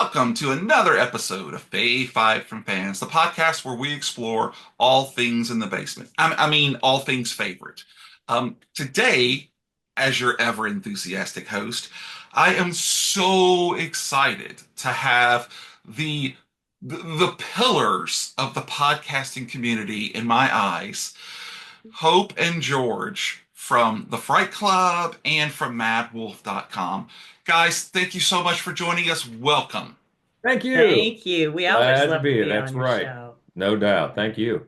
Welcome to another episode of Fave 5 from Fans, the podcast where we explore all things in the basement. I mean, all things favorite. Today, as your ever enthusiastic host, I am so excited to have the the pillars of the podcasting community in my eyes, Hope and George from the Fright Club and from madwolf.com. Guys, thank you so much for joining us. Welcome. Thank you. Thank you. We always Glad to love be to here. be That's on your right. show. No doubt. Thank you.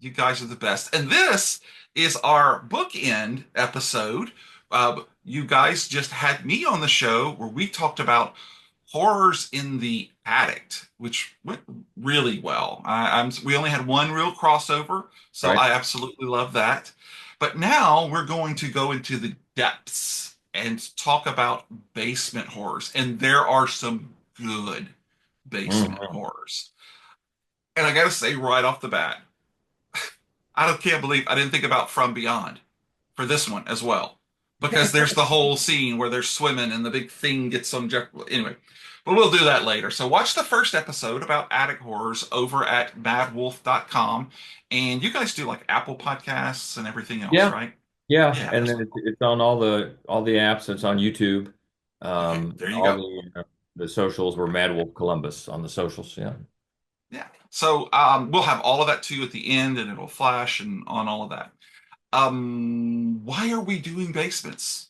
You guys are the best. And this is our bookend episode. You guys just had me on the show where we talked about horrors in the attic, which went really well. We only had one real crossover, so Right. I absolutely love that. But now we're going to go into the depths and talk about basement horrors. And there are some good basement Mhm. horrors. And I got to say right off the bat, can't believe I didn't think about From Beyond for this one as well, because there's the whole scene where they're swimming and the big thing gets some anyway. But we'll do that later. So watch the first episode about attic horrors over at madwolf.com, and you guys do like Apple Podcasts and everything else, Yeah. right? Yeah. Yeah, And that's then it's on all the apps. It's on YouTube. okay. There you All go. the socials were Mad Wolf Columbus on the socials. Yeah. Yeah. So we'll have all of that too at the end, and it'll flash and on all of that. Why are we doing basements?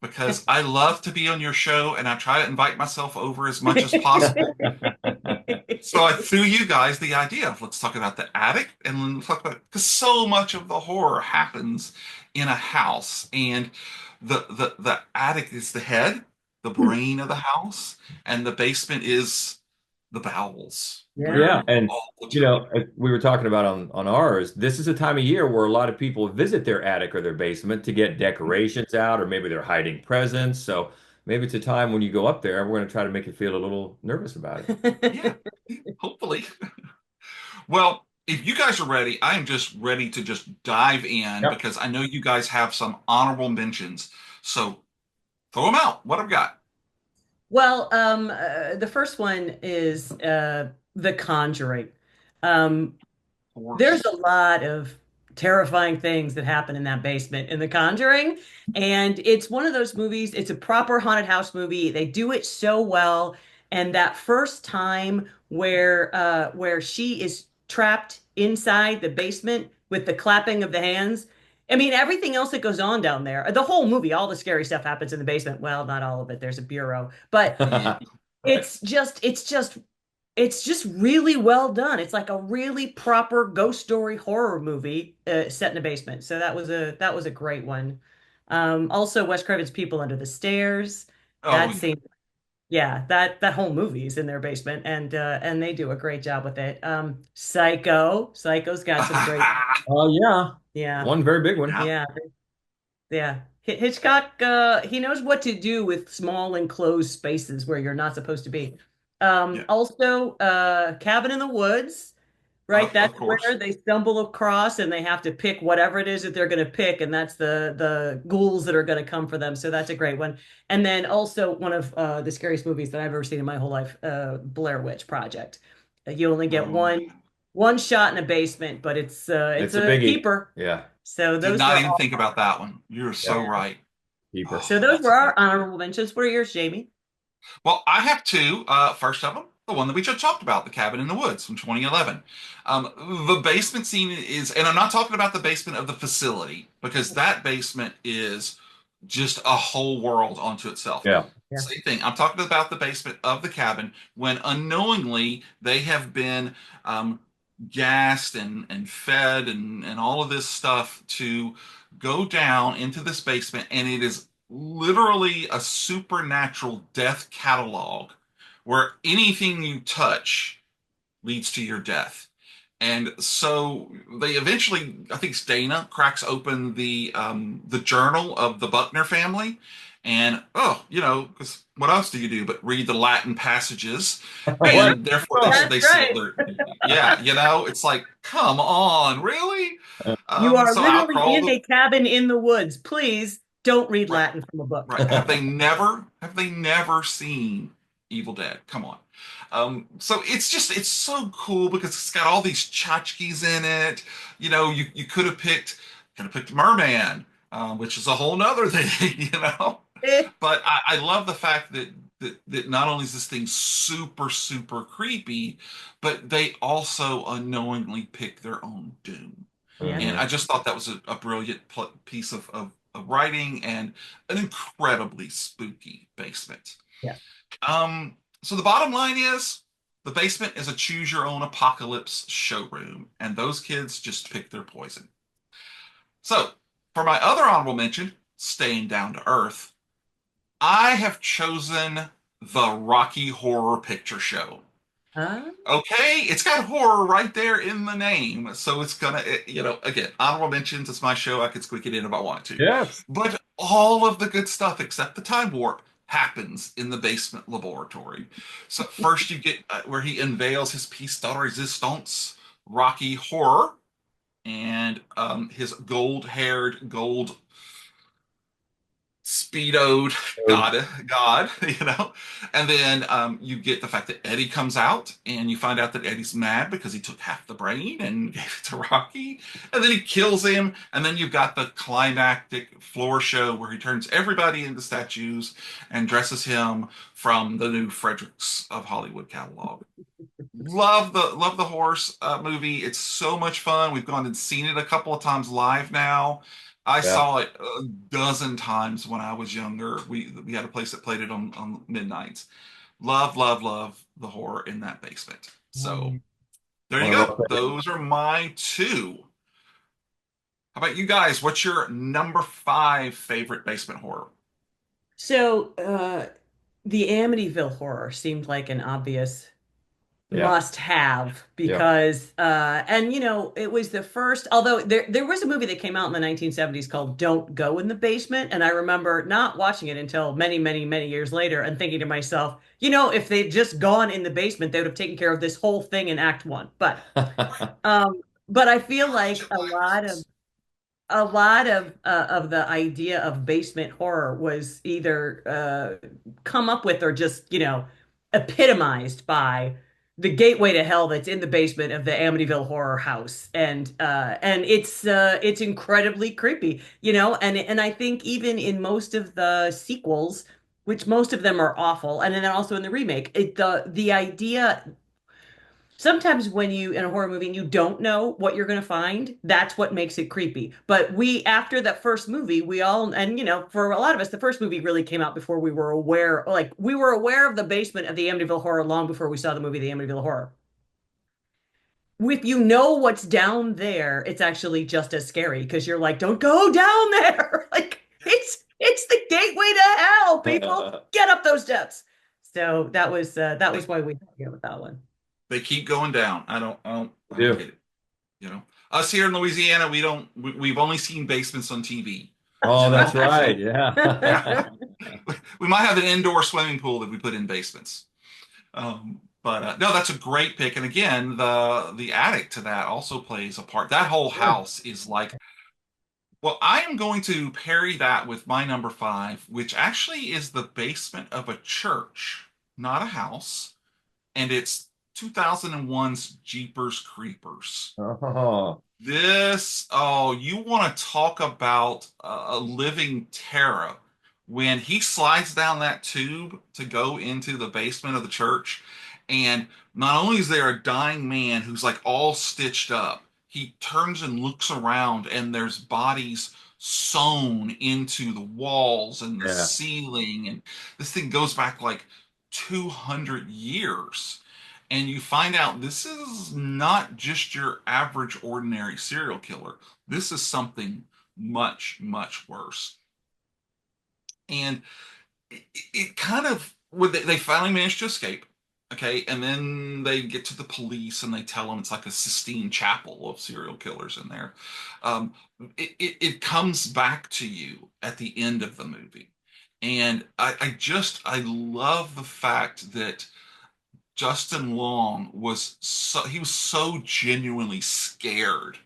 Because I love to be on your show and I try to invite myself over as much as possible. So I threw you guys the idea of let's talk about the attic and let's talk about because so much of the horror happens in a house, and the attic is the head, the brain of the house, and the basement is the bowels Yeah. Yeah. where And all the trouble. we were talking about on ours. This is a time of year where a lot of people visit their attic or their basement to get decorations out, or maybe they're hiding presents. So maybe it's a time when you go up there, we're going to try to make you feel a little nervous about it. Yeah, hopefully. Well, if you guys are ready, I am just ready to just dive in Yep. because I know you guys have some honorable mentions. So throw them out. What I've got. Well, the first one is The Conjuring. Um, Of there's a course. lot of terrifying things that happen in that basement in The Conjuring, and it's one of those movies. It's a proper haunted house movie. They do it so well, and that first time where she is trapped inside the basement with the clapping of the hands. I mean, everything else that goes on down there, the whole movie, all the scary stuff happens in the basement. Well, not all of it. There's a bureau, but Yeah. it's just really well done. It's like a really proper ghost story horror movie set in a basement. So that was a great one. Also, Wes Craven's People Under the Stairs. Oh, That yeah. scene, yeah, that whole movie is in their basement, and they do a great job with it. Psycho's got some great, Oh, yeah. yeah, One very big one. Yeah. yeah, yeah. Hitchcock, he knows what to do with small enclosed spaces where you're not supposed to be. Yeah. Also, Cabin in the Woods, right? Of That's course. where they stumble across and they have to pick whatever it is that they're going to pick, and that's the ghouls that are going to come for them. So that's a great one. And then also one of the scariest movies that I've ever seen in my whole life, Blair Witch Project. You only get Oh, one shot in a basement, but it's It's a a biggie. keeper. Yeah. So did those not were even all. think about that one. You're so Yeah. Yeah. right. Keeper. Oh, So those that's were a our good. honorable mentions. What are yours, Jamie? Well, I have two. First of them, the one that we just talked about, the cabin in the woods from 2011. The basement scene is, and I'm not talking about the basement of the facility because that basement is just a whole world onto itself. Yeah. Yeah. Same thing. I'm talking about the basement of the cabin when unknowingly they have been gassed and fed and all of this stuff to go down into this basement, and it is literally a supernatural death catalog where anything you touch leads to your death. And so they eventually, I think it's Dana cracks open the journal of the Buckner family, and because what else do you do but read the Latin passages, What? and therefore they Oh. That's they seal right. their yeah, it's like come on, really? You are So out literally crawl in the a cabin in the woods. Please don't read right, Latin from a book. right. Have they never seen Evil Dead. Come on. So it's so cool because it's got all these tchotchkes in it. You could have picked Merman, which is a whole nother thing. Eh, But I love the fact that not only is this thing super, super creepy, but they also unknowingly pick their own doom. And yeah. I just thought that was a brilliant piece of writing and an incredibly spooky basement. Yeah. So the bottom line is the basement is a choose your own apocalypse showroom, and those kids just pick their poison. So for my other honorable mention, staying down to earth, I have chosen the Rocky Horror Picture Show. Uh, Okay, it's got horror right there in the name, so it's gonna, again, honorable mentions. It's my show. I could squeak it in if I wanted to, Yes. but all of the good stuff except the time warp happens in the basement laboratory. So first you get where he unveils his piece de resistance, Rocky Horror, and his gold-haired, gold speedoed god, and then you get the fact that Eddie comes out, and you find out that Eddie's mad because he took half the brain and gave it to Rocky, and then he kills him, and then you've got the climactic floor show where he turns everybody into statues and dresses him from the new Fredericks of Hollywood catalog. Love the horse movie. It's so much fun. We've gone and seen it a couple of times live now. I Yeah. saw it a dozen times when I was younger. We had a place that played it on midnights. Love the horror in that basement. So there you One of go. our favorites. Those are my two. How about you guys? What's your number five favorite basement horror? so the Amityville horror seemed like an obvious Yeah. must have Yeah. because and it was the first, although there was a movie that came out in the 1970s called Don't Go in the Basement, and I remember not watching it until many years later and thinking to myself, if they'd just gone in the basement, they would have taken care of this whole thing in Act One. But I feel like a lot of the idea of basement horror was either come up with or just epitomized by the gateway to hell that's in the basement of the Amityville Horror House, and it's incredibly creepy, and I think even in most of the sequels, which most of them are awful, and then also in the remake, the idea. Sometimes when you in a horror movie and you don't know what you're going to find, that's what makes it creepy. But after that first movie, we all, and for a lot of us, the first movie really came out before we were aware, like we were aware of the basement of the Amityville Horror long before we saw the movie The Amityville Horror. If you know what's down there, it's actually just as scary because you're like, don't go down there. Like it's the gateway to hell, people. Get up those steps. So that was why we had to go with that one. They keep going down. I don't Do. get it. Us here in Louisiana, we've only seen basements on TV. Oh, that's right. Actually, Yeah. we might have an indoor swimming pool that we put in basements. But no, that's a great pick. And again, the attic to that also plays a part. That whole house is like, well, I am going to parry that with my number five, which actually is the basement of a church, not a house, and it's 2001's Jeepers Creepers. Oh, You want to talk about a living terror when he slides down that tube to go into the basement of the church. And not only is there a dying man who's like all stitched up, he turns and looks around, and there's bodies sewn into the walls and the yeah. ceiling. And this thing goes back like 200 years. And you find out this is not just your average ordinary serial killer. This is something much worse. And it kind of, when they finally manage to escape, okay, and then they get to the police and they tell them it's like a Sistine Chapel of serial killers in there. Um, it comes back to you at the end of the movie. And I love the fact that Justin Long was so genuinely scared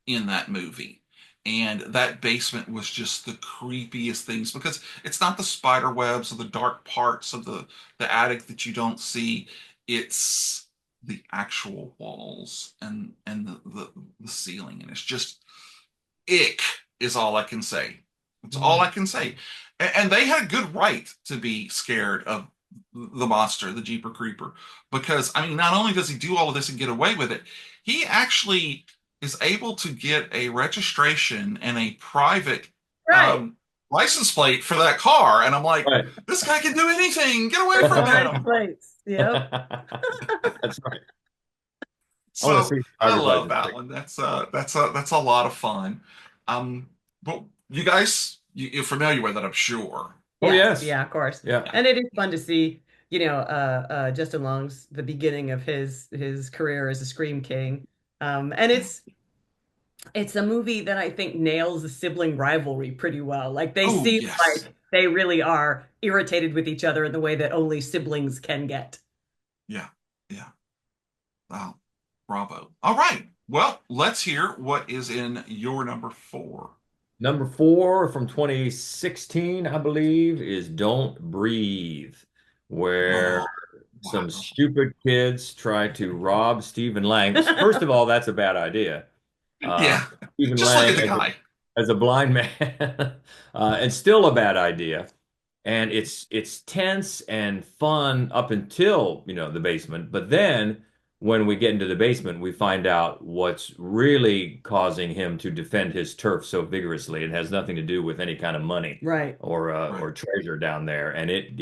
in that movie. And that basement was just the creepiest things because it's not the spider webs or the dark parts of the attic that you don't see. It's the actual walls and the ceiling. And it's just ick is all I can say. It's all I can say. And they had a good right to be scared of the monster, the Jeeper Creeper, because I mean, not only does he do all of this and get away with it, he actually is able to get a registration and a private Right. license plate for that car. And I'm like, Right. this guy can do anything. Get away from Right him. place. Yep. That's right. I want to So see I driver's love license that plate. one. That's a lot of fun. But you guys, you're familiar with it, I'm sure. Oh, Yes, yes. yeah, of course. Yeah. And it is fun to see, Justin Long's the beginning of his career as a Scream King. And it's a movie that I think nails the sibling rivalry pretty well. Like they Oh, seem yes. like they really are irritated with each other in the way that only siblings can get. Yeah. Yeah. Wow. Bravo. All right. Well, let's hear what is in your number 4. Number 4 from 2016, I believe, is Don't Breathe, where Oh, some wow. stupid kids try to rob Stephen Lang. First of all, that's a bad idea. Yeah. Stephen Just look Lang at the guy. as a blind man, and still a bad idea. And it's tense and fun up until, the basement. But then when we get into the basement, we find out what's really causing him to defend his turf so vigorously. It has nothing to do with any kind of money Right. Right. or treasure down there. And it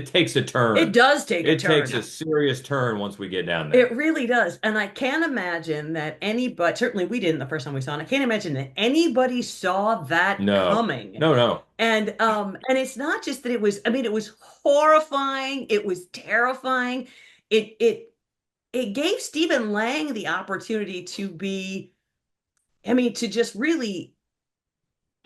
takes a It turn. does take a It takes turn. a serious turn once we get down there. It really does. And I can't imagine that anybody, certainly we didn't the first time we saw it. I can't imagine that anybody saw that No, coming. no. And it's not just that it was horrifying, it was terrifying. It gave Stephen Lang the opportunity to just really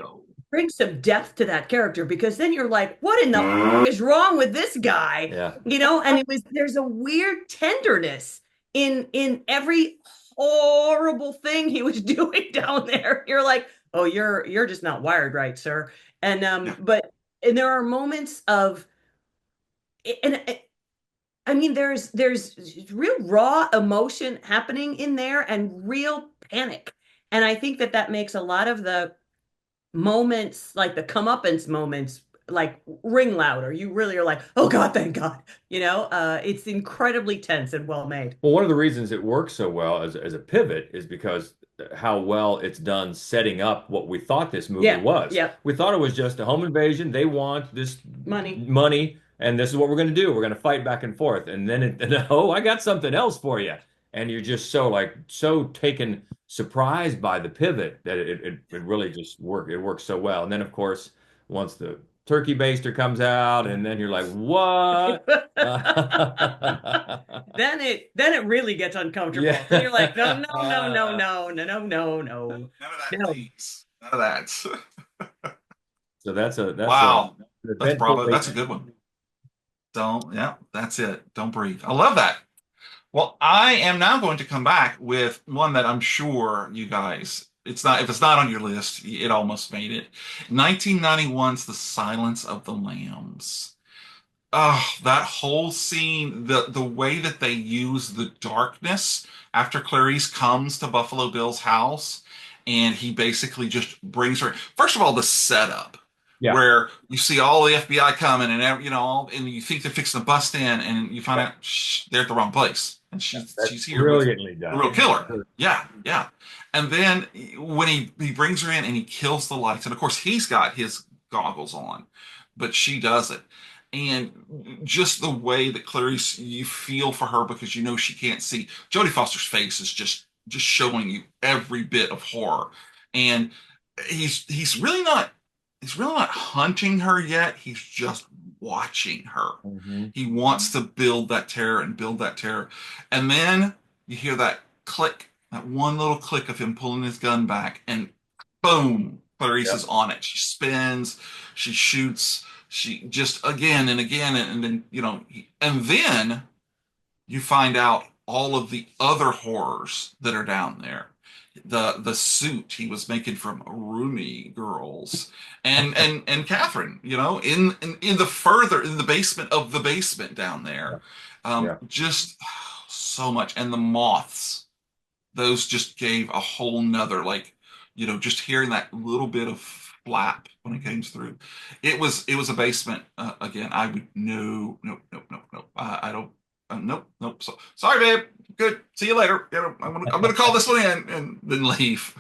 Oh, bring some depth to that character because then you're like, what in the is wrong with this guy? Yeah. And there's a weird tenderness in every horrible thing he was doing down there. You're like, oh, you're just not wired right, sir. And yeah. and there are moments of and I mean there's real raw emotion happening in there and real panic. And I think that makes a lot of the moments, like the comeuppance moments, like ring louder. You really are like, oh God, thank God. It's incredibly tense and well made. Well, one of the reasons it works so well as a pivot is because how well it's done setting up what we thought this movie Yeah, was. yeah. We thought it was just a home invasion. They want this Money. and this is what we're going to do. We're going to fight back and forth. And then, oh, I got something else for you. And you're just so taken surprised by the pivot that it really just worked. It works so well. And then, of course, once the turkey baster comes out, and then you're like, what? Then it really gets uncomfortable. Yeah. And you're like, no. None of that, No. please. None of that. So that's Wow. an That's eventful bravo. That's a good one. Yeah, that's it. Don't breathe. I love that. Well, I am now going to come back with one that I'm sure you guys, if it's not on your list, it almost made it. 1991's The Silence of the Lambs. Oh, that whole scene, the way that they use the darkness after Clarice comes to Buffalo Bill's house and he basically just brings her. First of all, the setup. Yeah. Where you see all the FBI coming and and you think they're fixing to bust in and you find out they're at the wrong place and she's here brilliantly with done. the real killer. Yeah. And then when he brings her in and he kills the lights, and of course he's got his goggles on, but she doesn't. And just the way that Clarice, you feel for her because you know she can't see. Jodie Foster's face is just showing you every bit of horror, and he's really not hunting her yet. He's just watching her. Mm-hmm. He wants to build that terror and build that terror. And then you hear that click, that one little click of him pulling his gun back, and boom, Clarice is on it. She spins, she shoots, she just again and again, and then, and then you find out all of the other horrors that are down there. the suit he was making from Rumi girls, and Catherine, in the basement of the basement down there, Yeah. just so much, and the moths, those just gave a whole nother, like, just hearing that little bit of flap when it came through. It was a basement, again. I would no, no, no, no, no. I don't. Nope, nope. So sorry, babe. Good. See you later. I'm gonna call this one in and then leave.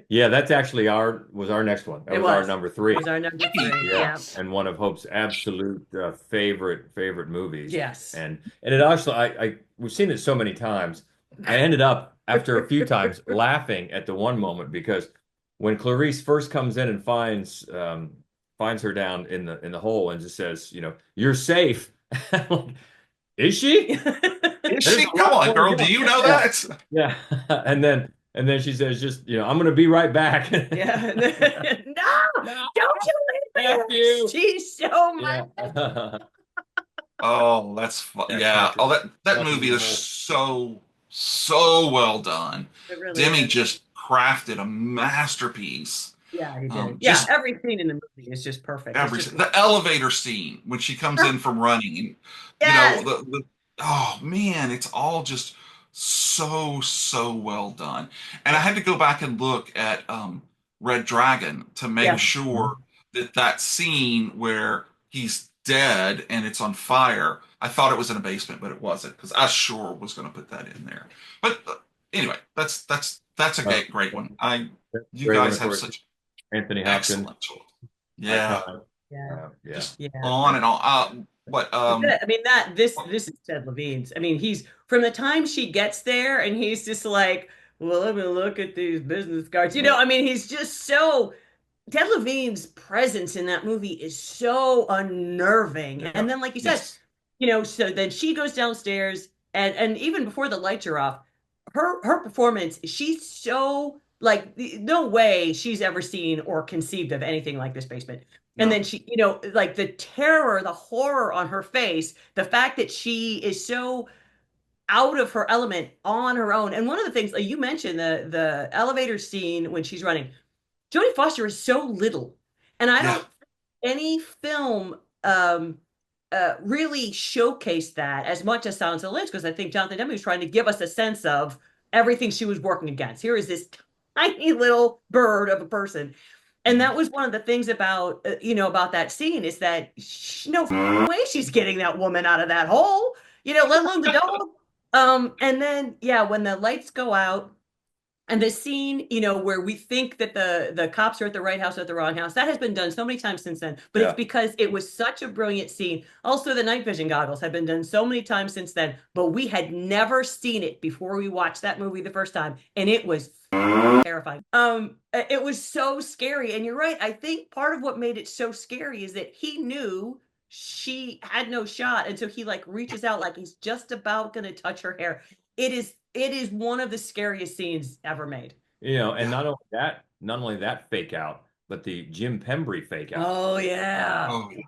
Yeah, that's actually was our next one. That It was our was. number It three. was our number three. Yeah, Yeah. and one of Hope's absolute favorite movies. Yes. And it actually, we've seen it so many times. I ended up after a few times laughing at the one moment because when Clarice first comes in and finds her down in the hole and just says, "You're safe." Is she? Come on, girl. Do you know that? Yeah. And then she says, just, I'm gonna be right back. Yeah. No, don't you leave F me. you. She's so Yeah. mad. Oh, that's fun. Yeah, Yeah. Oh, that Patrick movie is so well done. It really Demi is. just crafted a masterpiece. Yeah, he did. Yeah, Just every scene in the movie is just perfect. It's just the elevator scene when she comes in from running, and yes. oh man, it's all just so well done. And I had to go back and look at Red Dragon to make Yeah. sure that scene where he's dead and it's on fire. I thought it was in a basement, but it wasn't, because I sure was going to put that in there. But anyway, that's a great one. You Great one, guys of have course. such Anthony Hopkins. excellent choice. Yeah, Yeah. Yeah. just Yeah. on and on. But I mean this is Ted Levine's. I mean, he's from the time she gets there and he's just like, well, let me look at these business cards. I mean, he's just so Ted Levine's presence in that movie is so unnerving. And then, like you said, yes, so then she goes downstairs and even before the lights are off, her performance, she's so like no way she's ever seen or conceived of anything like this basement. And no, then she, like the terror, the horror on her face, the fact that she is so out of her element on her own. And one of the things, like you mentioned, the elevator scene when she's running, Jodie Foster is so little, and I yeah, don't think any film really showcased that as much as Silence of the Lambs, because I think Jonathan Demme was trying to give us a sense of everything she was working against. Here is this tiny little bird of a person. And that was one of the things about about that scene is that no way she's getting that woman out of that hole, let alone the dog. And then yeah, when the lights go out and the scene, where we think that the cops are at the right house or at the wrong house, that has been done so many times since then. But Yeah. it's because it was such a brilliant scene. Also, the night vision goggles have been done so many times since then, but we had never seen it before we watched that movie the first time, and it was terrifying. It was so scary, and you're right. I think part of what made it so scary is that he knew she had no shot, and so he like reaches out like he's just about gonna touch her hair. It is one of the scariest scenes ever made. And not only that fake out, but the Jim Pembry fake out. Oh yeah. oh yeah.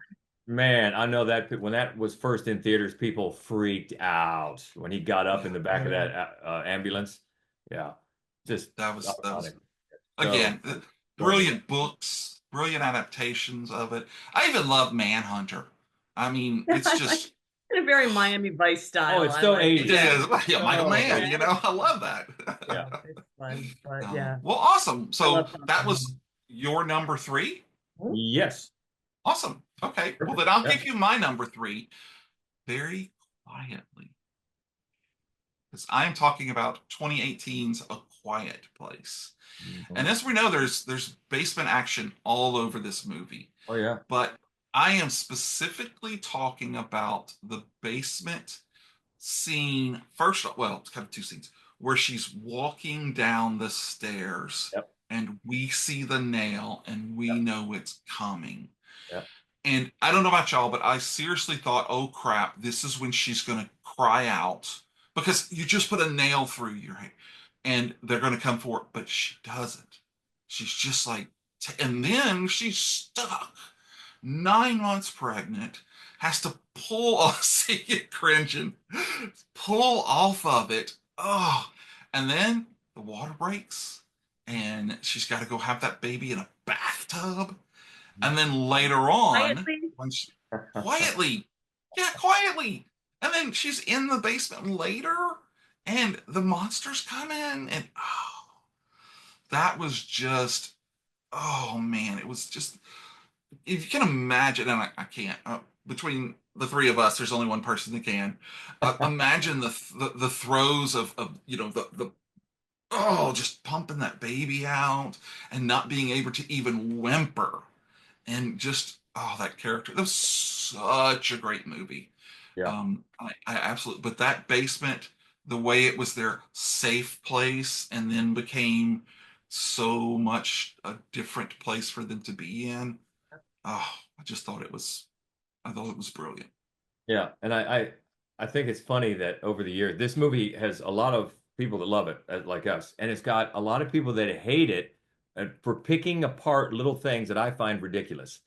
Man, I know that when that was first in theaters, people freaked out when he got up in the back of that ambulance. Yeah, just That was iconic. again So, brilliant books, brilliant adaptations of it. I even love Manhunter. I mean, it's just In a very Miami Vice style. Oh, it's so I like it 80s. is. Yeah, Michael Oh, Mann. yeah. I love that. Yeah. It's fun, but yeah. Well, awesome. I So love that was your number three. Yes. Awesome. Okay. Well, Perfect. then I'll Yeah. give you my number three very quietly, because I'm talking about 2018's A Quiet Place. And as we know, there's basement action all over this movie. Oh yeah. But I am specifically talking about the basement scene first. Well, it's kind of two scenes where she's walking down the stairs, Yep. and we see the nail and we know it's coming. Yep. And I don't know about y'all, but I seriously thought, oh crap, this is when she's going to cry out, because you just put a nail through your head and they're going to come for it, but she doesn't. She's just like, and then she's stuck. 9 months pregnant, has to pull off, see it cringing, pull off of it. Oh, and then the water breaks and she's got to go have that baby in a bathtub. And then later on, Quietly. when she quietly, yeah, quietly. And then she's in the basement later and the monsters come in and oh, that was just, oh man, it was just, if you can imagine, and I can't, between the three of us, there's only one person that can imagine the throes of the oh, just pumping that baby out and not being able to even whimper and just oh, that character. That was such a great movie. Yeah. I absolutely, but that basement, the way it was their safe place and then became so much a different place for them to be in. Oh, I just thought it was, I thought it was brilliant. Yeah, and I think it's funny that over the years, this movie has a lot of people that love it, like us, and it's got a lot of people that hate it for picking apart little things that I find ridiculous.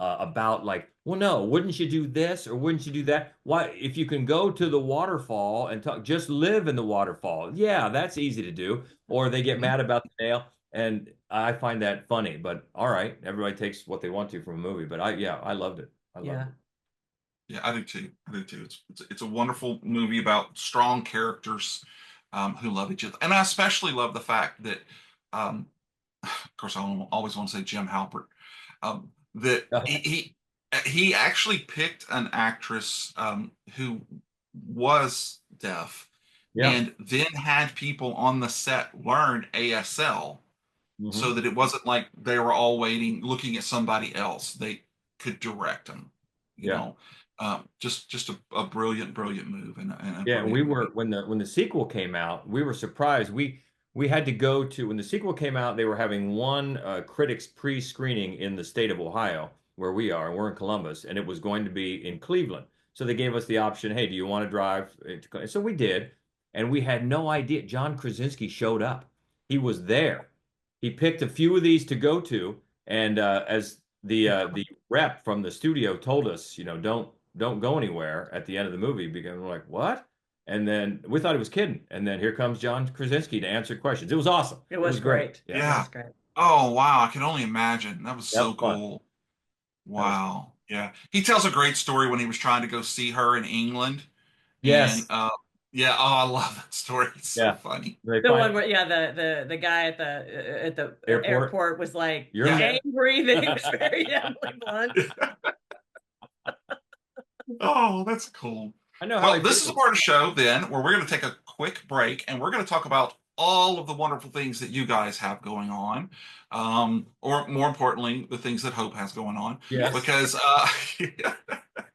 About like, well, no, wouldn't you do this or wouldn't you do that? Why, if you can go to the waterfall and talk, just live in the waterfall. Yeah, that's easy to do. Or they get Mhm. mad about the nail, and I find that funny. But all right, everybody takes what they want to from a movie. But yeah, I loved it. I loved Yeah. it. Yeah, I do too. I do too. It's a wonderful movie about strong characters who love each other, and I especially love the fact that, of course, always want to say Jim Halpert, that he actually picked an actress who was deaf, Yeah. and then had people on the set learn ASL so Hmm. that it wasn't like they were all waiting, looking at somebody else. They could direct them, you Yeah. know. Just a brilliant, brilliant move and a Yeah, and we brilliant were movie. when the sequel came out, we were surprised. We had to go to when the sequel came out, they were having one critics pre-screening in the state of Ohio, where we are, and we're in Columbus, and it was going to be in Cleveland. So they gave us the option, hey, do you want to drive? So we did, and we had no idea. John Krasinski showed up. He was there. He picked a few of these to go to, and as the rep from the studio told us, don't go anywhere at the end of the movie because we're like, what? And then we thought he was kidding. And then here comes John Krasinski to answer questions. It was awesome. It It was was great. great. Yeah. It Yeah. was great. Oh wow, I can only imagine. That was That so was fun. cool. That was fun. Wow. Yeah. He tells a great story when he was trying to go see her in England. And Yes. yeah, oh, I love that story. It's so Yeah. funny. They The one find where, yeah, the guy at the airport. airport was like You're a Yeah. man. angry that he was very heavily blunt. Oh, that's cool. I know how Well, he this is a feels. part of the show then where we're going to take a quick break and we're going to talk about all of the wonderful things that you guys have going on, or more importantly, the things that Hope has going on. Yes. Because,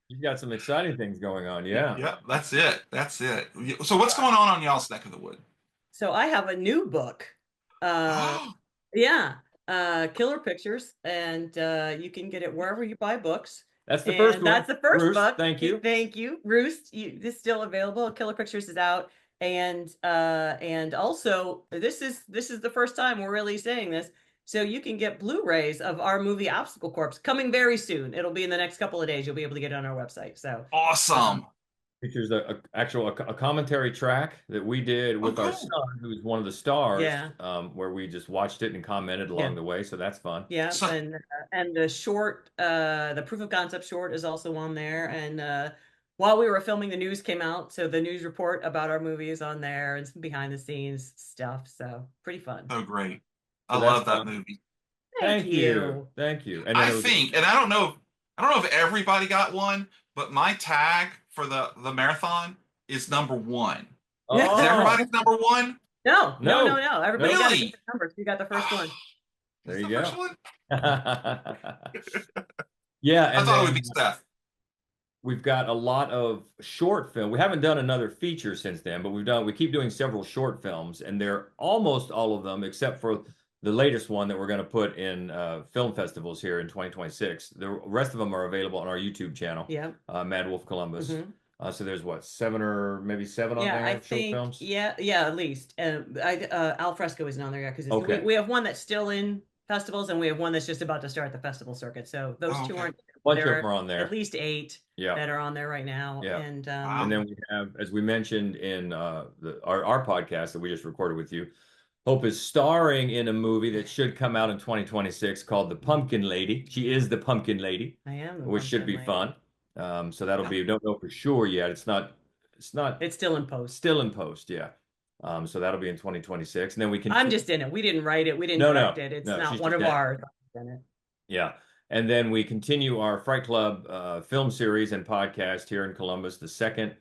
You've got some exciting things going on. Yeah. yeah, that's it. That's it. So, what's going on y'all's neck of the wood? So I have a new book. Uh, Oh, yeah, Killer Pictures, and you can get it wherever you buy books. That's the first And one. that's the first Bruce, book. thank you. Thank you, Roost. This is still available. Killer Pictures is out, and also this is the first time we're really saying this. So you can get Blu-rays of our movie Obstacle Corps coming very soon. It'll be in the next couple of days. You'll be able to get it on our website. So awesome. Features a commentary track that we did Oh, with our cool. son, who's one of the stars, yeah. where we just watched it and commented Yeah. along the way. So that's fun. Yeah, So, and the short, the proof of concept short is also on there. And while we were filming, the news came out, so the news report about our movie is on there and some behind the scenes stuff. So pretty fun. so great. I So that's love that fun. movie. Thank you. Thank you. And then I it was think, and I don't know if everybody got one, but my tag for the marathon is number one. Is Oh, everybody's number one? no. No. Everybody got a Really? different number. So you got the first one. There Is you the go. first one? Yeah, I and thought it would then be Seth. we've got a lot of short film. We haven't done another feature since then, but we keep doing several short films, and they're almost all of them, except for the latest one that we're going to put in film festivals here in 2026. The rest of them are available on our YouTube channel, Yeah. Mad Wolf Columbus. Mhm. So there's what, seven or maybe seven on Yeah, there, I short think, films? yeah, at least. Al Fresco isn't on there yet because Okay. we have one that's still in festivals and we have one that's just about to start the festival circuit. So those Oh, two okay. aren't. Bunch of There them are on are there. at least 8 Yeah. that are on there right now. Yeah. And Wow. And then we have, as we mentioned in our podcast that we just recorded with you, Hope is starring in a movie that should come out in 2026 called The Pumpkin Lady. She is the Pumpkin Lady, I am the which should pumpkin be lady. fun. So that'll be, don't know for sure yet. It's not It's still in post. still in post, yeah. So that'll be in 2026. And then we can I'm just in it. We didn't write it. We didn't No, direct no, it. It's no, not she's one just of in it. ours. I'm in it. Yeah. And then we continue our Fright Club film series and podcast here in Columbus the second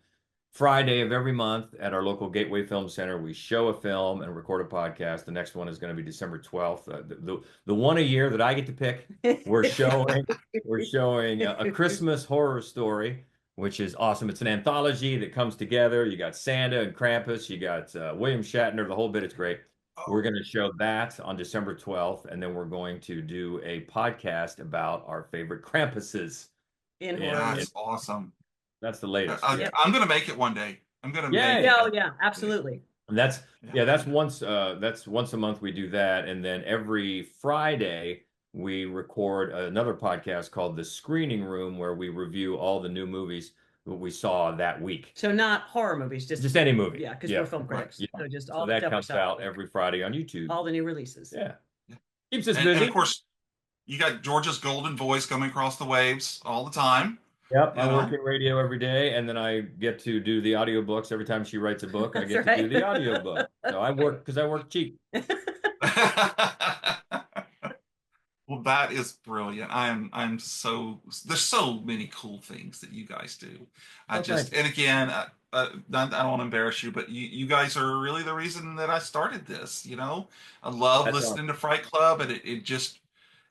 Friday of every month at our local Gateway Film Center. We show a film and record a podcast. The next one is going to be December 12th. The one a year that I get to pick. We're showing a Christmas horror story, which is awesome. It's an anthology that comes together. You got Santa and Krampus. You got William Shatner, the whole bit. It's great. We're going to show that on December 12th, and then we're going to do a podcast about our favorite Krampuses. In Yeah, horror. That's awesome. That's the latest. I'm going to make it one day. I'm going to Yay. make Yeah, it. oh, yeah, absolutely. And that's once a month we do that, and then every Friday we record another podcast called The Screening Room, where we review all the new movies that we saw that week. So not horror movies, Just any movie. Yeah, because we're film critics. Yeah. So just So all the that stuff we comes saw. out every Friday on YouTube. All the new releases. Yeah. Yeah. Keeps us And busy. of course, you got Georgia's golden voice coming across the waves all the time. Yep, You I know? work in radio every day, and then I get to do the audiobooks. Every time she writes a book, I That's get to do right. the audiobook. So I work because I work cheap. Well, that is brilliant. I'm so there's so many cool things that you guys do. Okay. And again, I don't want to embarrass you, but you guys are really the reason that I started this. You know, I love That's listening to Fright Club, and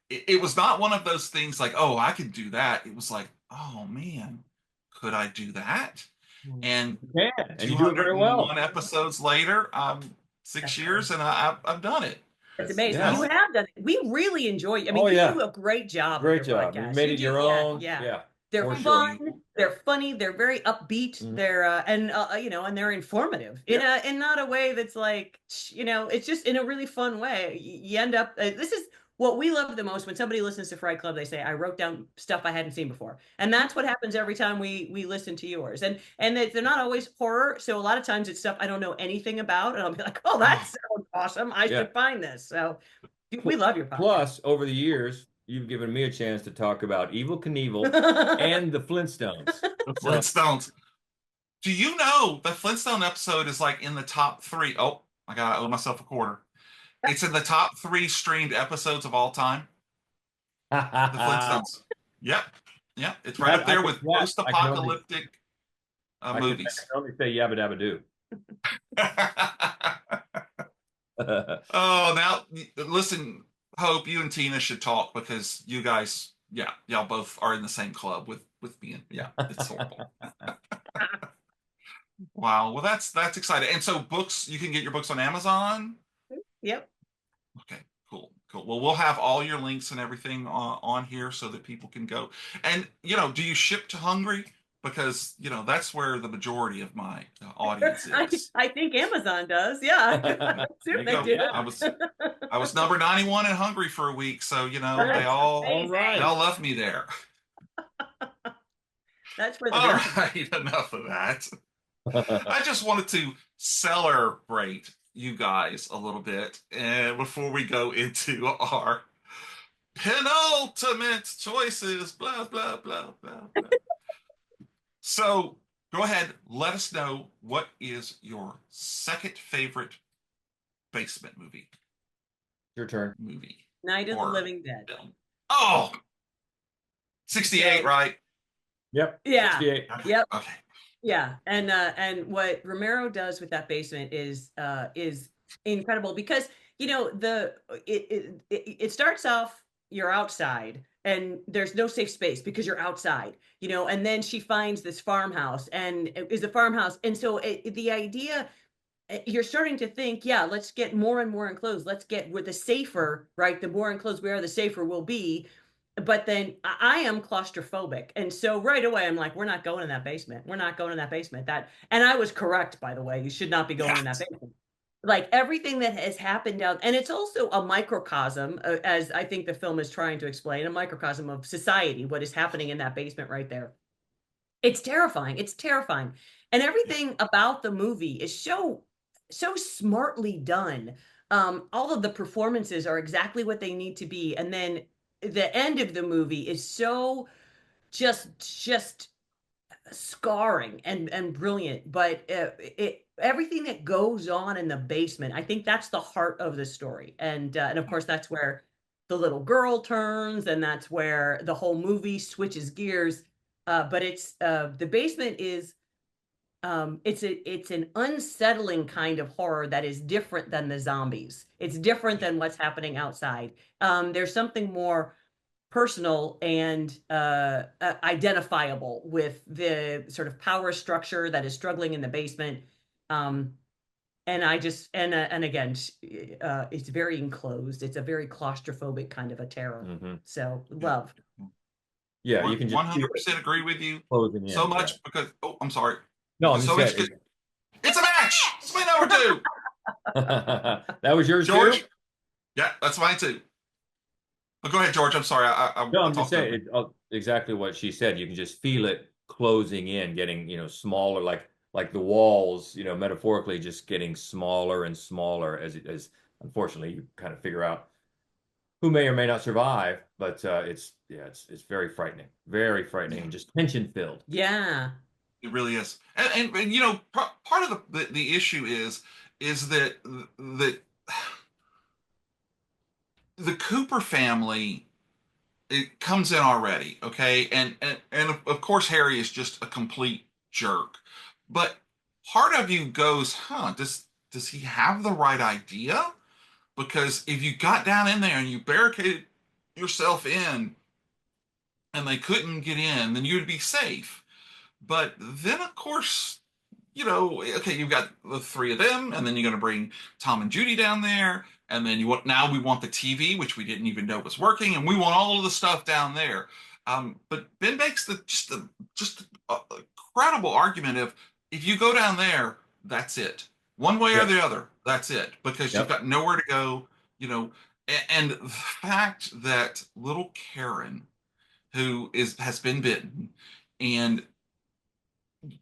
it was not one of those things like, oh, I could do that. It was like, oh man, could I do that? And Yeah, and you do it very well. 201 episodes later, 6 years, and I've done it. It's amazing. Yes. You have done it. We really enjoy. I mean, Oh, yeah. you do a great job. Great with your job. You podcast. made You it do- your yeah, own. Yeah. Yeah. They're for fun. sure. They're funny. They're very upbeat. Mhm. They're and they're informative in not a way that's like it's just in a really fun way. You end up. This is what we love the most when somebody listens to Fright Club. They say, "I wrote down stuff I hadn't seen before," and that's what happens every time we listen to yours. And they're not always horror. So a lot of times it's stuff I don't know anything about, and I'll be like, "Oh, that sounds awesome! I should find this." So we love your podcast. Plus, over the years, you've given me a chance to talk about Evel Knievel and the Flintstones. The Flintstones. Do you know the Flintstone episode is like in the top 3? Oh, I owe myself a quarter. It's in the top 3 streamed episodes of all time. The Flintstones. Yep. It's right up there with post-apocalyptic movies. I can only say yabba dabba do. Oh, now listen, Hope, you and Tina should talk because you guys, y'all both are in the same club with me. And it's horrible. Wow. Well, that's exciting. And so books, you can get your books on Amazon. Yep. Okay. Cool. Well, we'll have all your links and everything on here so that people can go. And do you ship to Hungary? Because that's where the majority of my audience is. I think Amazon does. Yeah. There you They go. do. I was number 91 in Hungary for a week, so they all love me there. That's where All right, enough of that. I just wanted to celebrate you guys a little bit, and before we go into our penultimate choices, blah blah blah blah blah. So go ahead, let us know what is your second favorite basement movie. Your turn. Night of the Living Dead. Film. Oh, 68, right? Yep. Yeah. 68. Yep. Okay. Yeah, and what Romero does with that basement is incredible because it starts off you're outside and there's no safe space because you're outside, and then she finds this farmhouse and it is a farmhouse, and so the idea you're starting to think, let's get more and more enclosed. Let's get with the safer, right? The more enclosed we are, the safer we'll be. But then I am claustrophobic. And so right away, I'm like, we're not going in that basement. We're not going in that basement. And I was correct, by the way. You should not be going in that basement. Like everything that has happened out. And it's also a microcosm, as I think the film is trying to explain, a microcosm of society, what is happening in that basement right there. It's terrifying. It's terrifying. And everything about the movie is so smartly done. all of the performances are exactly what they need to be. And then the end of the movie is so just scarring and brilliant. But everything that goes on in the basement, I think that's the heart of the story. And of course that's where the little girl turns, and that's where the whole movie switches gears. But it's the basement is it's an unsettling kind of horror that is different than the zombies. It's different than what's happening outside. There's something more personal and identifiable with the sort of power structure that is struggling in the basement. Um, and I just and again, it's very enclosed. It's a very claustrophobic kind of a terror. Hmm. So Yeah. love. Yeah, you One can just feel it 100% agree with you closing so in. Yeah. much because, oh, I'm sorry. No, I'm So just much. saying. It's a match. It's win number two. That was yours too? George. Yeah, that's mine too. But go ahead, George. I'm sorry. No, I I'm just talked over saying you. exactly what she said. You can just feel it closing in, getting, smaller, like the walls, metaphorically just getting smaller and smaller as unfortunately you kind of figure out who may or may not survive. But it's very frightening, very frightening, Yeah, and just tension filled. Yeah. it really is. And part of the issue is that the Cooper family, it comes in already, okay? And of course Harry is just a complete jerk. But part of you goes, huh, does he have the right idea? Because if you got down in there and you barricaded yourself in and they couldn't get in, then you'd be safe. But then, of course, okay, you've got the three of them, and then you're going to bring Tom and Judy down there, and then now we want the TV, which we didn't even know was working, and we want all of the stuff down there. But Ben makes just a credible argument of if you go down there, that's it, one way or Yep. the other, that's it, because you've Yep. got nowhere to go, and the fact that little Karen, who has been bitten, and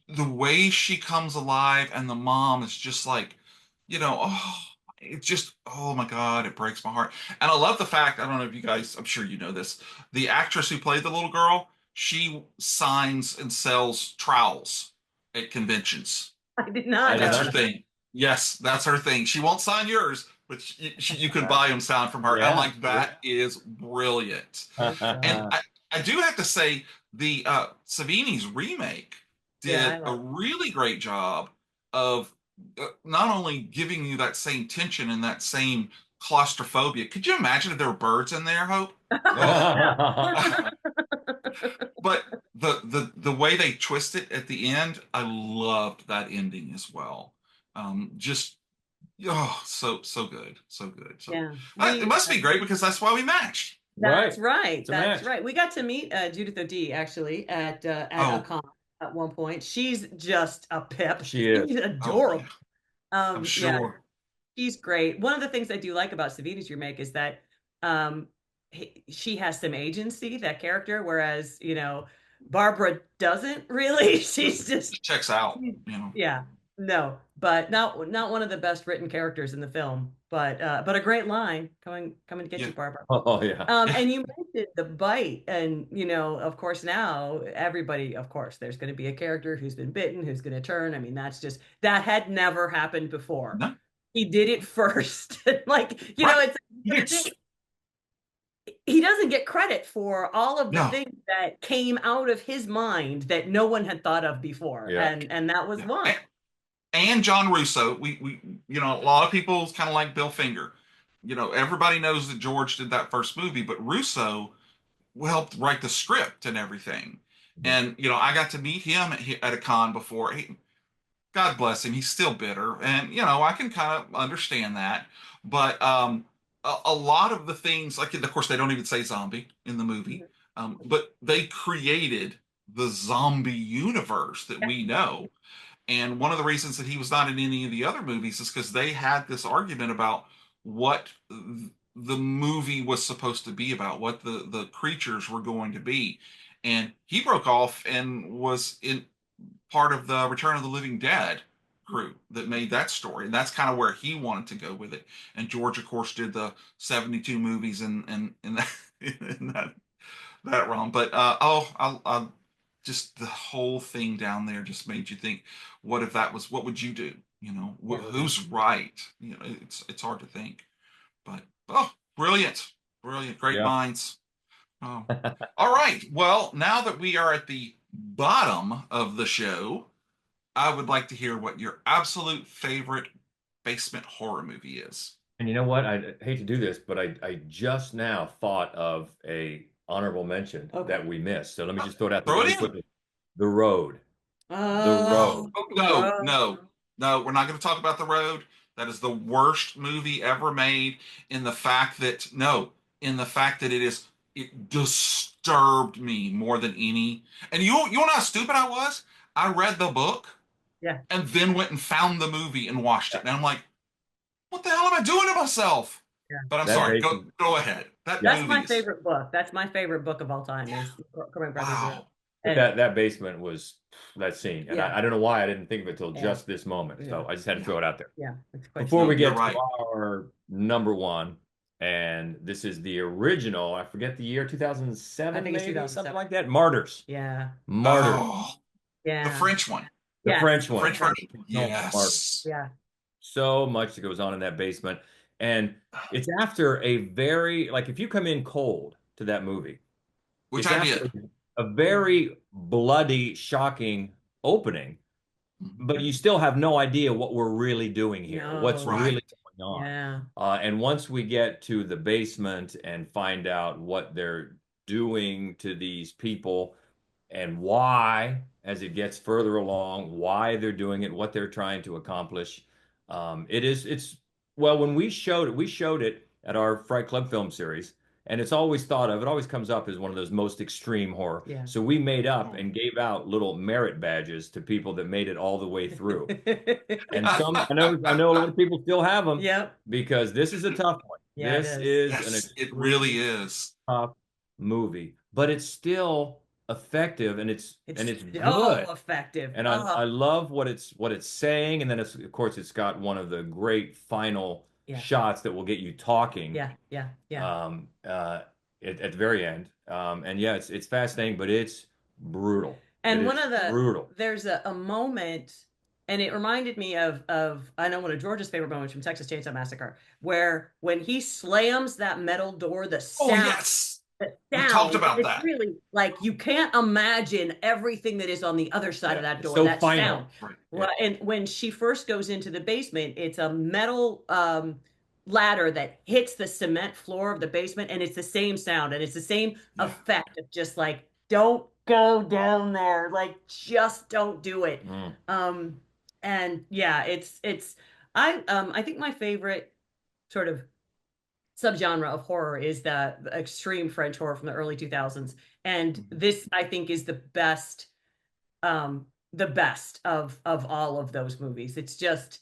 the way she comes alive and the mom is just like, oh, it just, oh my God, it breaks my heart. And I love the fact, I don't know if you guys, I'm sure you know this, the actress who played the little girl, she signs and sells trowels at conventions. I did not I did know That's her not. that. thing. Yes, that's her thing. She won't sign yours, but you can buy them signed from her. I'm Yeah. like, that is brilliant. Good And stuff. I do have to say, the Savini's remake Yeah, did I a love. really great job of not only giving you that same tension and that same claustrophobia. Could you imagine if there were birds in there, Hope? Oh, but the way they twist it at the end, I loved that ending as well. Just so good, so good. So Yeah, it we must be great because that's why we matched. that's Right. right. It's a That's match. right. We got to meet Judith O'Dea actually at a Oh, con at one point. She's just a pip. She is. She's oh yeah, adorable. I'm Yeah, sure. she's great. One of the things I do like about Savini's remake is that um she has some agency, that character, whereas, Barbara doesn't really. She's just Checks out, you know. yeah, no, but not one of the best written characters in the film, but a great line coming to get Yeah. you, Barbara. Oh, yeah. And you mentioned the bite, and of course now everybody, of course, there's going to be a character who's been bitten, who's going to turn. I mean, that had never happened before. No, He did it first. Like, right. it's the thing. He doesn't get credit for all of the No. things that came out of his mind that no one had thought of before, Yeah. and that was Yeah. one. And John Russo, we a lot of people kind of like Bill Finger. Everybody knows that George did that first movie, but Russo helped write the script and everything. And I got to meet him at a con before. God bless him, he's still bitter, and I can kind of understand that. But a lot of the things, like of course they don't even say zombie in the movie, but they created the zombie universe that we know. And one of the reasons that he was not in any of the other movies is because they had this argument about what the movie was supposed to be about, what the creatures were going to be. And he broke off and was in part of the Return of the Living Dead crew that made that story, and that's kind of where he wanted to go with it. And George, of course, did the 72 movies in that in that realm. But I just the whole thing down there just made you think, what if that was, what would you do? You know, who's right? You know, it's hard to think. But brilliant, brilliant, great Yeah. minds. Oh. All right. Well, now that we are at the bottom of the show, I would like to hear what your absolute favorite basement horror movie is. And you know what? I hate to do this, but I just now thought of a honorable mention that we missed. So let me just throw it out there Throw it really in. quickly. The Road. The Road. No, we're not going to talk about The Road. That is the worst movie ever made in the fact that, it disturbed me more than any. And you know how stupid I was? I read the book Yeah. and then went and found the movie and watched it. And I'm like, what the hell am I doing to myself? Yeah. But I'm sorry, go ahead. That's my favorite book. That's my favorite book of all time is Coen Brothers. Wow. That basement was that scene. And Yeah. I don't know why I didn't think of it till just this moment. So I just had to throw it out there. Yeah. It's quite Before we get right. to our number one, and this is the original, I forget the year, 2007, I think it's maybe, 2007. something like that. Martyrs. Yeah. Martyrs. Oh, Yeah. the French one. The Yeah. French one. French version. Martyrs. Yes. Yeah. So much that goes on in that basement. And it's after a very, like, if you come in cold to that movie, Which it's I after did. a very bloody, shocking opening, but you still have no idea what we're really doing here, No. what's Right. really going on. Yeah. And once we get to the basement and find out what they're doing to these people and why, as it gets further along, why they're doing it, what they're trying to accomplish, well, when we showed it at our Fright Club film series, and it always comes up as one of those most extreme horror. Yeah. So we made up and gave out little merit badges to people that made it all the way through. And I know a lot of people still have them. Yep. Because this is a tough one. Yeah, This Yes, it really is. tough movie, but it's still effective and it's good. Effective. And I love what it's saying, and then of course it's got one of the great final shots that will get you talking. Yeah. At the very end. And yeah, it's fascinating, but it's brutal. And brutal. There's a moment, and it reminded me of I know one of George's favorite moments from Texas Chainsaw Massacre, where when he slams that metal door, the sound. Oh yes. We talked about that. It's really like you can't imagine everything that is on the other side of that door. So that final. Sound. Right. And when she first goes into the basement, it's a metal ladder that hits the cement floor of the basement, and it's the same sound and it's the same effect of just like, don't go down there, like just don't do it. And yeah, it's I think my favorite sort of subgenre of horror is the extreme French horror from the early 2000s, and this I think is the best of all of those movies. It's just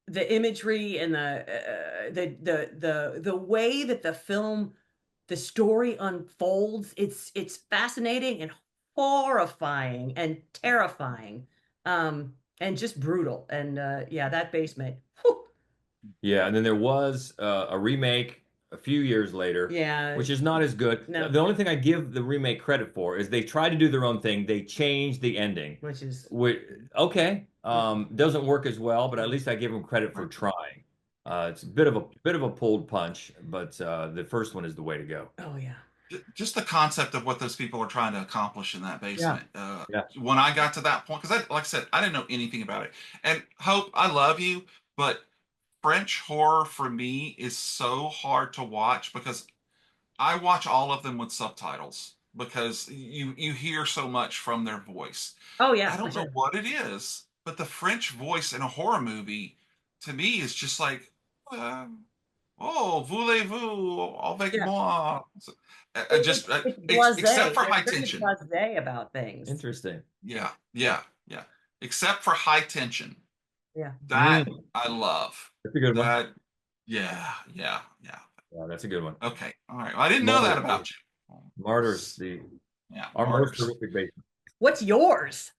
the imagery and the way that the story unfolds. It's fascinating and horrifying and terrifying, and just brutal. And that basement. Whew. Yeah, and then there was a remake a few years later, which is not as good. No. The only thing I give the remake credit for is they tried to do their own thing. They changed the ending, which is okay. Doesn't work as well, but at least I give them credit for trying. It's a bit of a pulled punch, but the first one is the way to go. Oh yeah. Just the concept of what those people are trying to accomplish in that basement. When I got to that point, because like I said, I didn't know anything about it. And Hope, I love you, but French horror for me is so hard to watch because I watch all of them with subtitles because you hear so much from their voice. Oh yeah. I don't know what it is, but the French voice in a horror movie to me is just like, voulez-vous avec moi? Except for high tension. Blasé about things. Interesting. Yeah. Except for high tension. Yeah. That I love. That's a good one. Yeah. Yeah, that's a good one. Okay. All right. Well, I didn't know that about you. Martyrs, our most horrific basement. What's yours?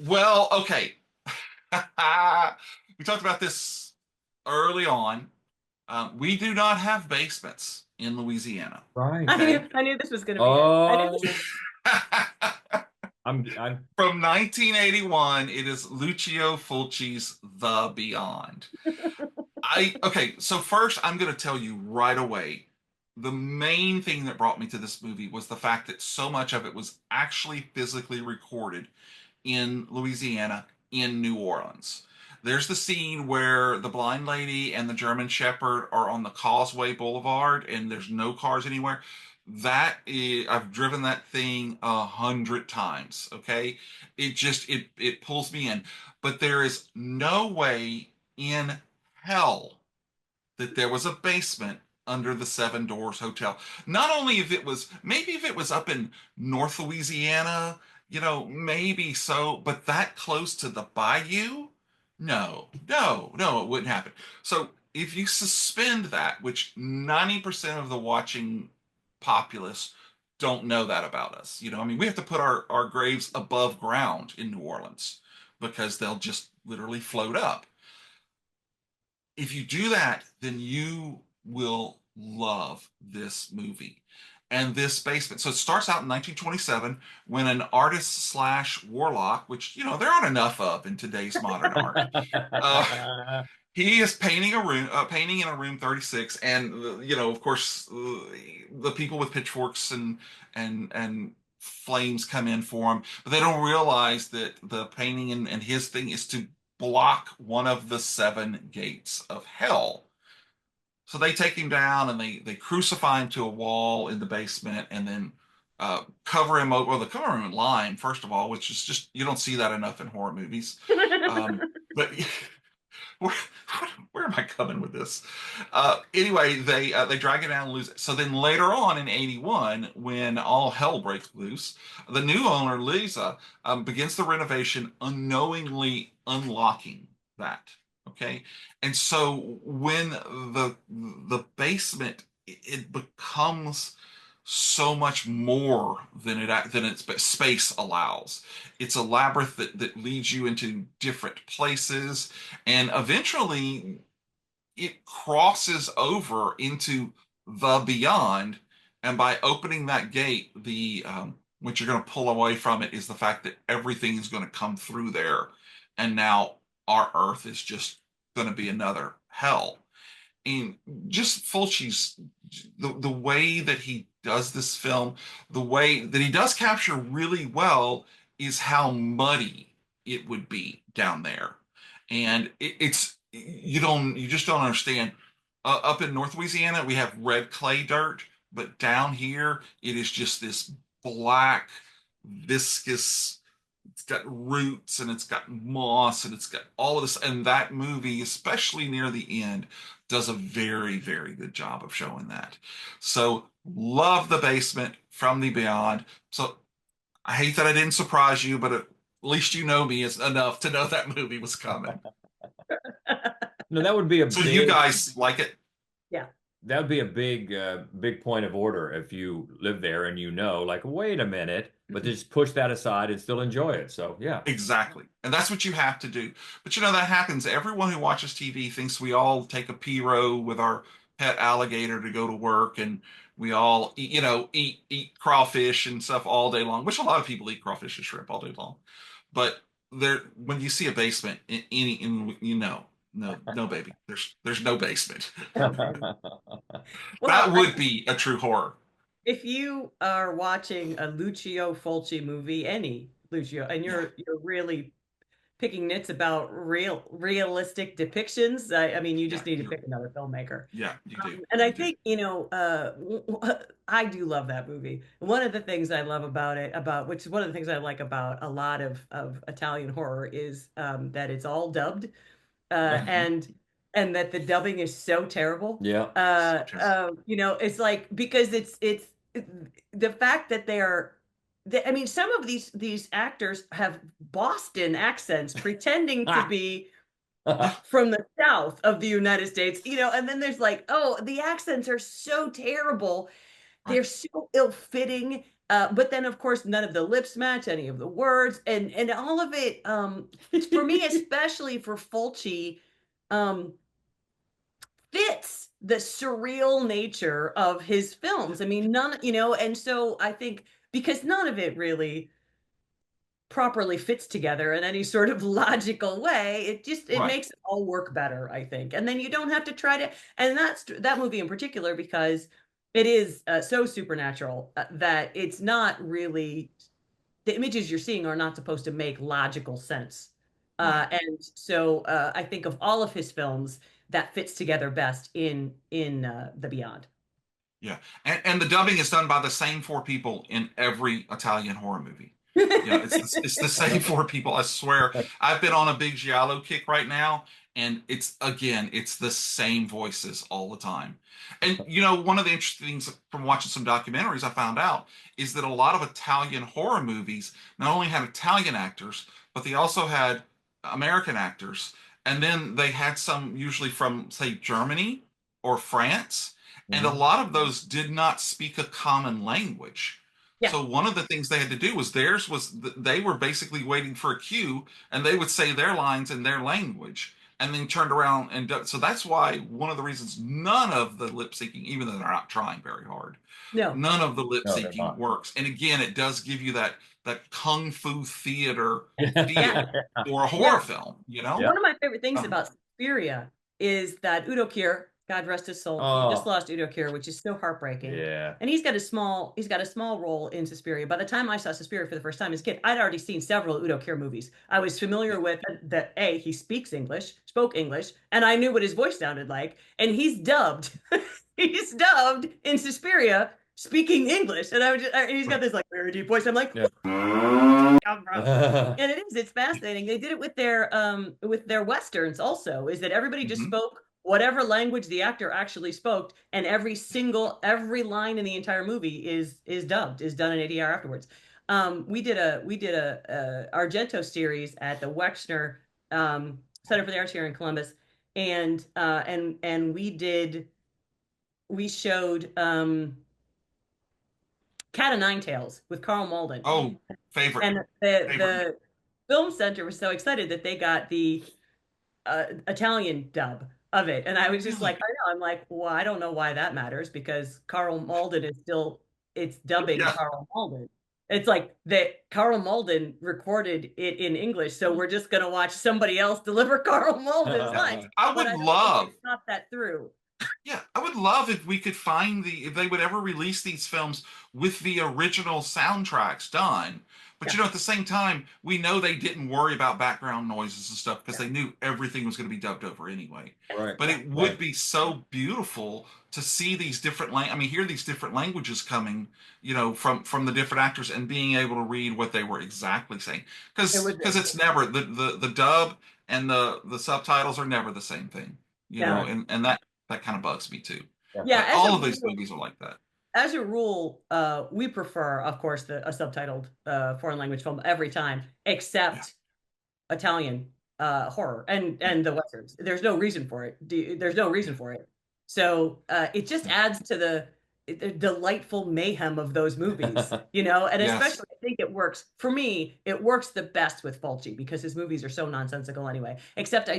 Well, okay. We talked about this early on. We do not have basements in Louisiana. Right. Okay. I knew this was going to be it. I knew Oh, I'm From 1981, it is Lucio Fulci's The Beyond. Okay, so first I'm going to tell you right away, the main thing that brought me to this movie was the fact that so much of it was actually physically recorded in Louisiana, in New Orleans. There's the scene where the blind lady and the German Shepherd are on the Causeway Boulevard and there's no cars anywhere. I've driven that thing 100 times. Okay, it pulls me in, but there is no way in hell that there was a basement under the Seven Doors Hotel. Not only if it was, maybe if it was up in North Louisiana, maybe so, but that close to the bayou? No, no, no, it wouldn't happen. So if you suspend that, which 90% of the watching populace don't know that about us, I mean, we have to put our graves above ground in New Orleans because they'll just literally float up. If you do that, then you will love this movie and this basement. So it starts out in 1927 when an artist slash warlock, which there aren't enough of in today's modern art, uh, he is painting a room, painting in a room 36, and of course, the people with pitchforks and flames come in for him, but they don't realize that the painting and his thing is to block one of the seven gates of hell. So they take him down and they crucify him to a wall in the basement and then cover him over. Well, they cover him in lime, first of all, which is just, you don't see that enough in horror movies. But where, where am I coming with this? Anyway, they drag it down and lose it. So then later on in 81, when all hell breaks loose, the new owner, Lisa, begins the renovation, unknowingly unlocking that. Okay. And so when the basement, it becomes so much more than its space allows. It's a labyrinth that leads you into different places, and eventually it crosses over into the beyond. And by opening that gate, the what you're going to pull away from it is the fact that everything is going to come through there, and now our Earth is just going to be another hell. And just Fulci's the way that he does this film, the way that he does capture really well is how muddy it would be down there, and it's you just don't understand. Up in North Louisiana, we have red clay dirt, but down here it is just this black, viscous. It's got roots and it's got moss and it's got all of this. And that movie, especially near the end, does a very, very good job of showing that. So love the basement from the beyond. So I hate that I didn't surprise you, but at least you know me enough to know that movie was coming. no, that would be a So you big guys like it? Yeah. that would be a big point of order if you live there and like, wait a minute, but just push that aside and still enjoy it. So yeah. Exactly. And that's what you have to do. But that happens. Everyone who watches TV thinks we all take a P-row with our pet alligator to go to work and we all eat, eat crawfish and stuff all day long, which a lot of people eat crawfish and shrimp all day long. But when you see a basement no, baby. There's no basement. Well, That would be a true horror. if you are watching a Lucio Fulci movie, any Lucio, and Yeah. you're really picking nits about realistic depictions, I mean, you Yeah. just need to pick another filmmaker. Yeah, you do. And I You do. think, I do love that movie. One of the things I love about it, which is one of the things I like about a lot of Italian horror, is that it's all dubbed, and that the dubbing is so terrible. Yeah. It's like, because it's the fact that I mean, some of these actors have Boston accents pretending to be from the south of the United States, and then there's like, oh, the accents are so terrible. They're so ill-fitting. But then, of course, none of the lips match any of the words, and all of it. For me, especially for Fulci, um, fits the surreal nature of his films. I mean, and so I think because none of it really properly fits together in any sort of logical way, it Right. makes it all work better, I think. And then you don't have to try to, and that's that movie in particular because it is so supernatural that it's not really the images you're seeing are not supposed to make logical sense. Right. And so I think of all of his films, that fits together best in The Beyond. Yeah. And the dubbing is done by the same four people in every Italian horror movie. You know, it's the same four people. I swear. I've been on a big Giallo kick right now, and it's the same voices all the time. And you know, one of the interesting things from watching some documentaries I found out is that a lot of Italian horror movies not only had Italian actors, but they also had American actors, and then they had some usually from, say, Germany or France, and a Mhm. lot of those did not speak a common language. Yeah. So one of the things they had to do was they were basically waiting for a cue, and they would say their lines in their language, and then turned around so that's why one of the reasons none of the lip syncing, even though they're not trying very hard, No. none of the lip No, they're syncing not. works. And again, it does give you that kung fu theater Yeah. feel for a Yeah. horror film, you know? Yeah. One of my favorite things Um, about Suspiria is that Udo Kier, God rest his soul, we just Oh, lost Udo Kier, which is so heartbreaking. yeah. And he's got a small role in Suspiria. By the time I saw Suspiria for the first time as a kid, I'd already seen several Udo Kier movies. I was familiar with that he spoke English, and I knew what his voice sounded like. And he's dubbed, he's dubbed in Suspiria speaking English. And he's got this like very deep voice. I'm like, Yeah. come from? And it's fascinating. They did it with their westerns also, is that everybody just mhm. spoke whatever language the actor actually spoke, and every line in the entire movie is dubbed, is done in ADR afterwards. We did a Argento series at the Wexner Center for the Arts here in Columbus, and we showed Cat o' Nine Tails with Carl Malden. Oh, favorite, And the favorite. the film center was so excited that they got the Italian dub of it. And I was just like, Really? I know. I'm like, well, I don't know why that matters because Carl Malden is still, it's dubbing Yeah. Carl Malden. It's like that Carl Malden recorded it in English, so we're just gonna watch somebody else deliver Carl Malden's lines. I But would I don't think love, they thought that through. yeah, I would love if we could find if they would ever release these films with the original soundtracks done. But Yeah, you know, at the same time, we know they didn't worry about background noises and stuff because yeah, they knew everything was going to be dubbed over anyway. Right. But yeah, it would Right. be so beautiful to see these I mean, hear these different languages coming, you know, from the different actors and being able to read what they were exactly saying. it Because would because be. it's never the dub and the subtitles are never the same thing, you know, Yeah, Right. and that kind of bugs me too. Yeah. yeah. But all of these movies are like that. As a rule, we prefer, of course, a subtitled foreign language film every time, Yeah. except Italian horror and the westerns. There's no reason for it. There's no reason for it. So it just adds to the delightful mayhem of those movies, and Yes. especially I think it works for me. It works the best with Fulci because his movies are so nonsensical anyway. Except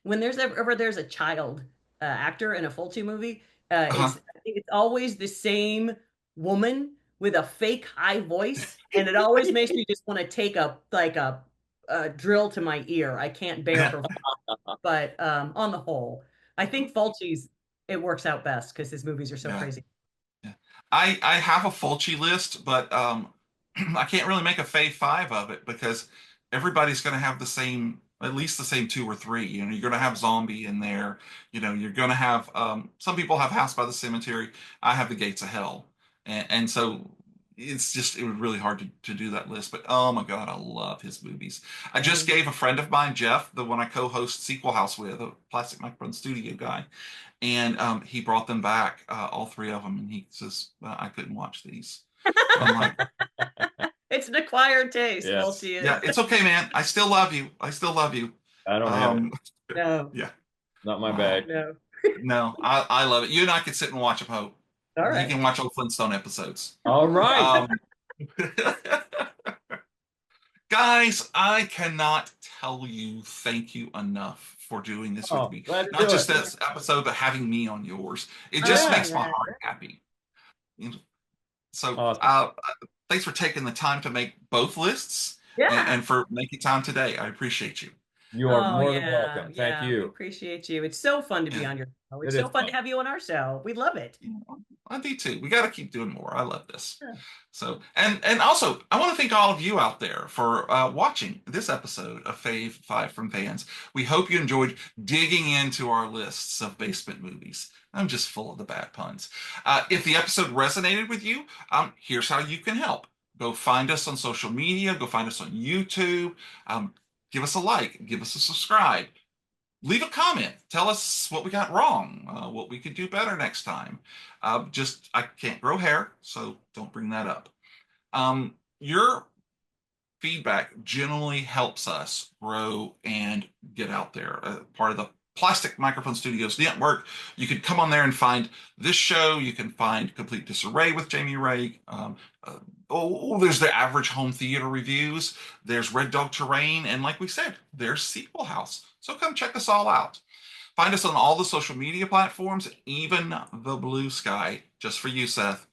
when there's a child actor in a Fulci movie, Uh-huh. I think it's always the same woman with a fake high voice, and it always makes me just want to take a drill to my ear. I can't bear her, but on the whole, I think Fulci's it works out best because his movies are so Yeah. crazy. Yeah. I have a Fulci list, but I can't really make a fave five of it because everybody's going to have at least the same two or three. You know, you're going to have Zombie in there. You know, you're going to have some people have House by the Cemetery. I have The Gates of Hell, and so it was really hard to do that list. But oh my God, I love his movies. I just And gave a friend of mine, Jeff, the one I co-host Sequel House with, a Plastic Microphone Studio guy, and he brought them back, all three of them, and he says, well, I couldn't watch these. I'm like, it's an acquired taste, Yes. Fulci yeah, is. it's okay, man. I still love you. I still love you. I don't have it. Um, No, yeah. Not my Oh, bag. no. no, I love it. You and I could sit and watch them, Hope. All He right. can watch old Flintstone episodes. All right. Um, Guys, I cannot tell you thank you enough for doing this with Oh, me. glad to Not do just it. this episode, but having me on yours. It just Oh, makes my yeah. heart happy. So, Awesome. thanks for taking the time to make both lists Yeah. and for making time today. I appreciate you. You are Oh, more than yeah. welcome. Thank Yeah. We you. appreciate you. It's so fun to be Yeah. on your show. It's It so is fun to fun. have you on our show. We love it. Yeah, I do too. We got to keep doing more. I love this. Yeah. So, and also, I want to thank all of you out there for watching this episode of Fave 5 from Fans. We hope you enjoyed digging into our lists of basement movies. I'm just full of the bad puns. If the episode resonated with you, here's how you can help. Go find us on social media. Go find us on YouTube. Give us a like. Give us a subscribe. Leave a comment. Tell us what we got wrong, what we could do better next time. I can't grow hair, so don't bring that up. Your feedback generally helps us grow and get out there. Part of the Plastic Microphone Studios network. You can come on there and find this show. You can find Complete Disarray with Jamie Ray. There's the Average Home Theater Reviews. There's Red Dog Terrain. And like we said, there's Sequel House. So come check us all out. Find us on all the social media platforms, even the Blue Sky, just for you, Seth,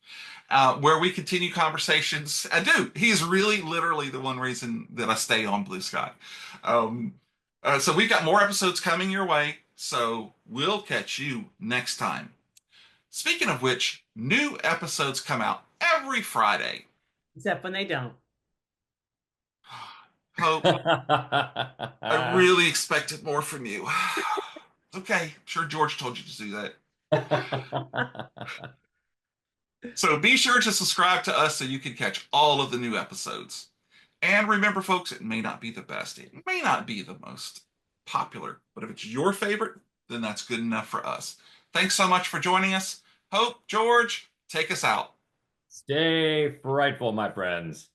where we continue conversations. And dude, he's really literally the one reason that I stay on Blue Sky. So we've got more episodes coming your way. So we'll catch you next time. Speaking of which, new episodes come out every Friday. Except when they don't. Hope, I really expected more from you. Okay, sure George told you to do that. So be sure to subscribe to us so you can catch all of the new episodes. And remember, folks, it may not be the best. It may not be the most popular, but if it's your favorite, then that's good enough for us. Thanks so much for joining us. Hope, George, take us out. Stay frightful, my friends.